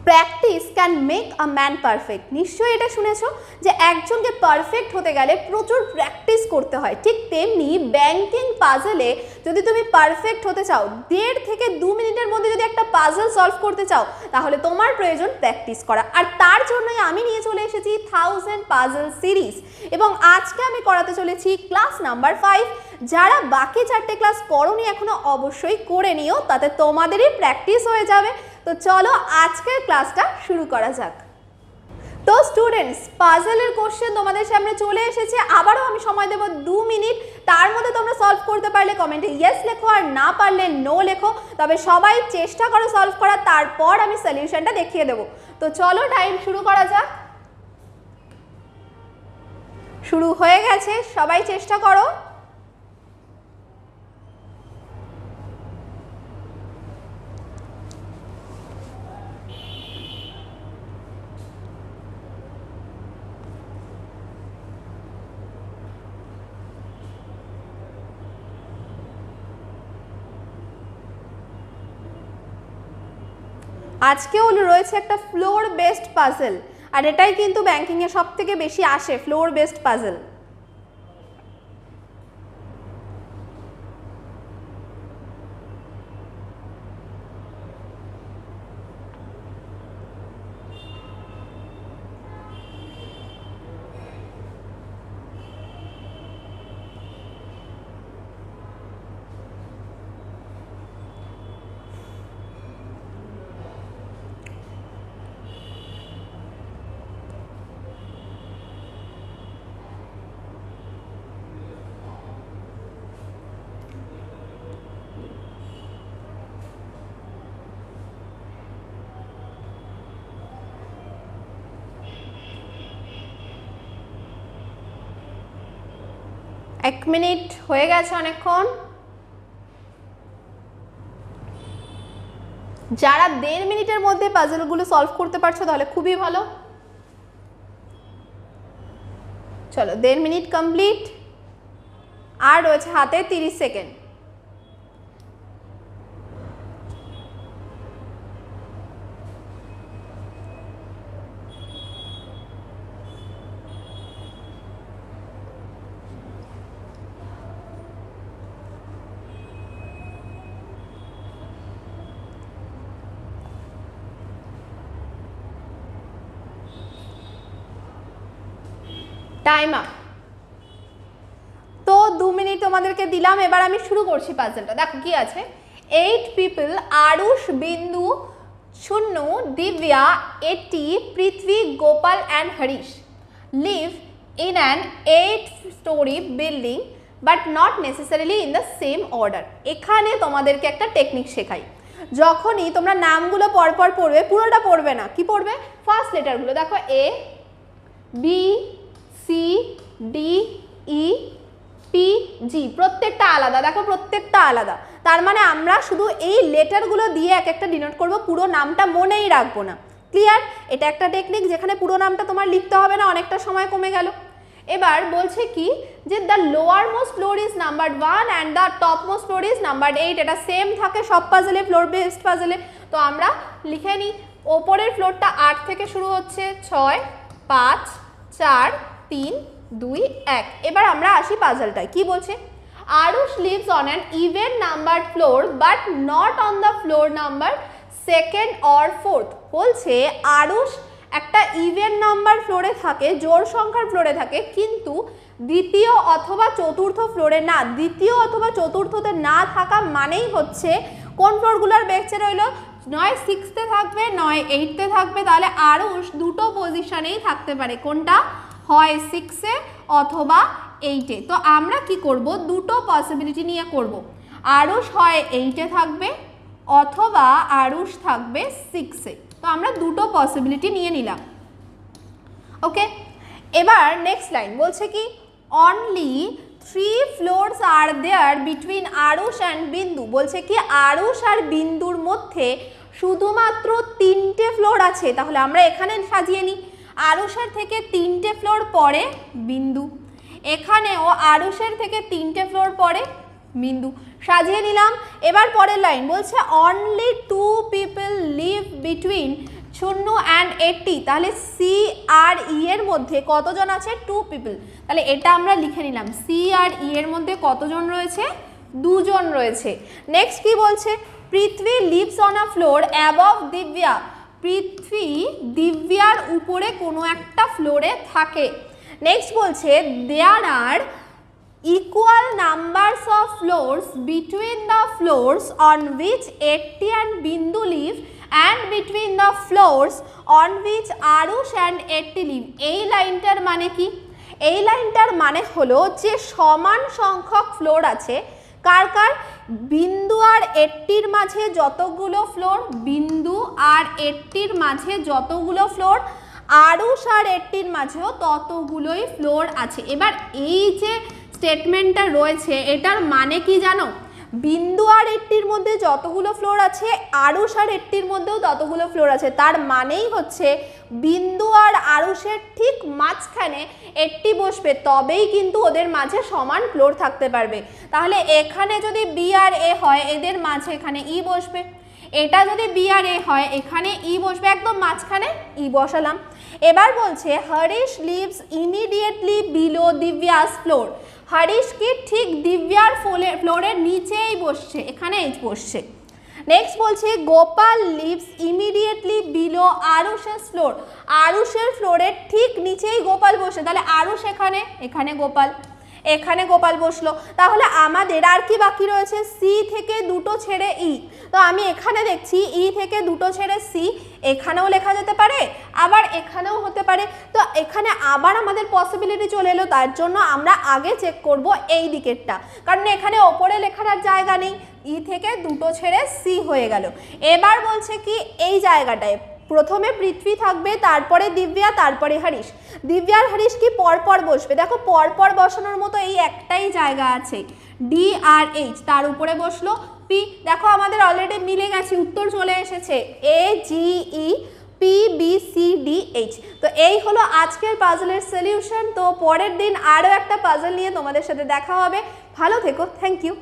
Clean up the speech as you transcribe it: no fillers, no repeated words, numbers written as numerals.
Practice can make a man perfect. নিশ্চয়ই এটা শুনেছো যে একজনকে পারফেক্ট হতে গেলে প্রচুর প্র্যাকটিস করতে হয়। ঠিক তেমনি ব্যাংকিং পাজলে যদি তুমি পারফেক্ট হতে চাও, 1.5 থেকে 2 মিনিটের মধ্যে যদি একটা পাজল সলভ করতে চাও, তাহলে তোমার প্রয়োজন প্র্যাকটিস করা। আর তার জন্যই আমি নিয়ে চলে এসেছি 1000 পাজল সিরিজ, এবং আজকে আমি করাতে চলেছি ক্লাস নাম্বার 5। যারা বাকি 4টে ক্লাস করোনি এখনো, অবশ্যই করে নিও, তাতে তোমাদেরই প্র্যাকটিস হয়ে যাবে। তো চলো আজকের ক্লাসটা শুরু করা যাক। তো স্টুডেন্টস, পাজলের কোশ্চেন তোমাদের সামনে চলে এসেছে। আবারও আমি সময় দেব 2 মিনিট। তার মধ্যে তোমরা সলভ করতে পারলে কমেন্টে ইয়েস লেখো, আর না পারলে নো লেখো। তবে সবাই চেষ্টা করো সলভ করার, তারপর আমি সলিউশনটা দেখিয়ে দেবো। তো চলো টাইম শুরু করা যাক। শুরু হয়ে গেছে, সবাই চেষ্টা করো। আজকেও রয়েছে একটা ফ্লোর বেসড পাজল, আর এটাই কিন্তু ব্যাংকিংয়ে সব থেকে বেশি আসে, ফ্লোর বেসড পাজল। এক মিনিট হয়ে গেছে অনেকক্ষণ। যারা 1.5 মিনিটের মধ্যে পাজলগুলো সলভ করতে পারছো তাহলে খুবই ভালো। চলো 1.5 মিনিট কমপ্লিট, আর রয়েছে হাতে 30 সেকেন্ড। Time up. তো 2 মিনিট তোমাদেরকে দিলাম, এবার আমি শুরু করছি পাজলটা। দেখো কি আছে। 8 পিপল, আরুষ, বিন্দু, ছুন্নু, দিব্যা, এটি, Prithvi, Gopal and Harish live in an 8-story building but not necessarily in the same order. এখানে তোমাদেরকে একটা টেকনিক শেখাই। যখনই তোমরা নামগুলো পরপর পড়বে, পুরোটা পড়বে না, কি পড়বে, ফার্স্ট লেটারগুলো। দেখো এ, বি, সি, ডি, ই, পি, জি, প্রত্যেকটা আলাদা। দেখো প্রত্যেকটা আলাদা, তার মানে আমরা শুধু এই লেটারগুলো দিয়ে এক একটা ডিনোট করব, পুরো নামটা মনেই রাখবো না। ক্লিয়ার? এটা একটা টেকনিক যেখানে পুরো নামটা তোমার লিখতে হবে না, অনেকটা সময় কমে গেল। এবার বলছে কি যে the lower most floor is number 1 and the top most floor is number 8। এটা সেম থাকে সব পাজলে, ফ্লোর বেসড পাজলে। তো আমরা লিখে নিই। ওপরের ফ্লোরটা 8 থেকে শুরু হচ্ছে, 6, 5, 4, 3, 2, 1। এবার আমরা আসি পাজলটায়। কি বলছে, Aarush leaves on an even number floor but not on the floor number 2nd or 4th। বলছে আরুষ একটা ইভেন নাম্বার ফ্লোরে থাকে, জোড় সংখ্যার ফ্লোরে থাকে, কিন্তু দ্বিতীয় অথবা চতুর্থ ফ্লোরে না। দ্বিতীয় অথবা চতুর্থতে না থাকা মানেই হচ্ছে কোন ফ্লোরগুলোর বেঁচে রইল, নয় 6th-এ থাকবে, নয় 8th-এ থাকবে। তাহলে আরুষ দুটো পজিশনেই থাকতে পারে, কোনটা, হয় 6-এ অথবা 8-এ। তো আমরা কি করব, দুটো পসিবিলিটি নিয়ে করব। আরুষ হয় 8-এ থাকবে অথবা আরুষ থাকবে 6-এ। তো আমরা দুটো পসিবিলিটি নিয়ে নিলাম। ওকে, এবার নেক্সট লাইন বলছে কি, অনলি 3 floors আর there between Arush and Bindu. বলছে কি আরুষ আর বিন্দুর মধ্যে শুধুমাত্র 3টে ফ্লোর আছে। তাহলে আমরা এখানে সাজিয়ে নিই, আরুষের থেকে 3টে ফ্লোর পরে বিন্দু, এখানেও আরুষের থেকে 3টে ফ্লোর পরে বিন্দু, সাজিয়ে নিলাম। এবার পরের লাইন বলছে অনলি 2 people লিভ বিটুইন ছুন্নু অ্যান্ড 80, তাহলে সি আর ই এর মধ্যে কতজন আছে? 2 পিপল। তাহলে এটা আমরা লিখে নিলাম, সি আর ই এর মধ্যে কতজন রয়েছে? 2 জন রয়েছে। নেক্সট কি বলছে? Prithvi lives on a floor above Divya. Prithvi দিব্যার উপরে কোনো একটা ফ্লোরে থাকে। নেক্সট বলছে দেয়ার আর equal numbers of floors between the floors on which 80 and Bindu live and between the floors on which Arush and 80 live. এই লাইনটার মানে কি? এই লাইনটার মানে হলো যে সমান সংখ্যক ফ্লোর আছে কার কার? বিন্দু আর 80-র মাঝে যতগুলো ফ্লোর, বিন্দু আর 80-র মাঝে যতগুলো ফ্লোর, আরুষ আর 80-র মাঝেও ততগুলোই ফ্লোর আছে। এবার এই যে স্টেটমেন্টটা রয়েছে এটার মানে কি জানো? বিন্দু আর 80-র মধ্যে যতগুলো ফ্লোর আছে, আরুষ আর 80-র মধ্যেও ততগুলো ফ্লোর আছে। তার মানেই হচ্ছে বিন্দু আর আরুষের ঠিক মাঝখানে 80 বসবে, তবেই কিন্তু ওদের মাঝে সমান ফ্লোর থাকতে পারবে। তাহলে এখানে যদি বি আর এ হয়, এদের মাঝে এখানে ই বসবে। এটা যদি বি আর এ হয়, এখানে ই বসবে, একদম মাঝখানে ই বসালাম। এবার বলছে Harish lives immediately below Divya's floor. Harish কি ঠিক দিব্যার ফ্লোরের নিচেই বসছে, এখানে বসছে। নেক্সট বলছে গোপাল লিভস ইমিডিয়েটলি বিলো আরুষের ফ্লোর। আরুষের ফ্লোরের ঠিক নিচেই গোপাল বসে, তাহলে আরুষ এখানে, এখানে গোপাল, এখানে গোপাল বসলো। তাহলে আমাদের আর কি বাকি রয়েছে? সি থেকে দুটো ছেড়ে ই। তো আমি এখানে দেখছি ই থেকে দুটো ছেড়ে সি, এখানেও লেখা যেতে পারে, আবার এখানেও হতে পারে। তো এখানে আবার আমাদের পসিবিলিটি চলে এলো, তার জন্য আমরা আগে চেক করব এই দিকেরটা, কারণ এখানে ওপরে লেখার আর জায়গা নেই। ই থেকে দুটো ছেড়ে সি হয়ে গেল। এবার বলছে কি এই জায়গাটায় প্রথমে পৃথ্বী থাকবে, তারপরে দিব্যা, তারপরে হরিশ। দিব্যা আর হরিশ কি পরপর বসবে? দেখো পরপর বসানোর মতো এই একটাই জায়গা আছে, ডি আর এইচ, তার উপরে বসলো পি। দেখো আমাদের অলরেডি মিলে গেছে, উত্তর চলে এসেছে A G E P B C D H. তো এই হলো আজকের পাজলের সলিউশন। তো পরের দিন আরও একটা পাজল নিয়ে তোমাদের সাথে দেখা হবে। ভালো থেকো, থ্যাংক ইউ।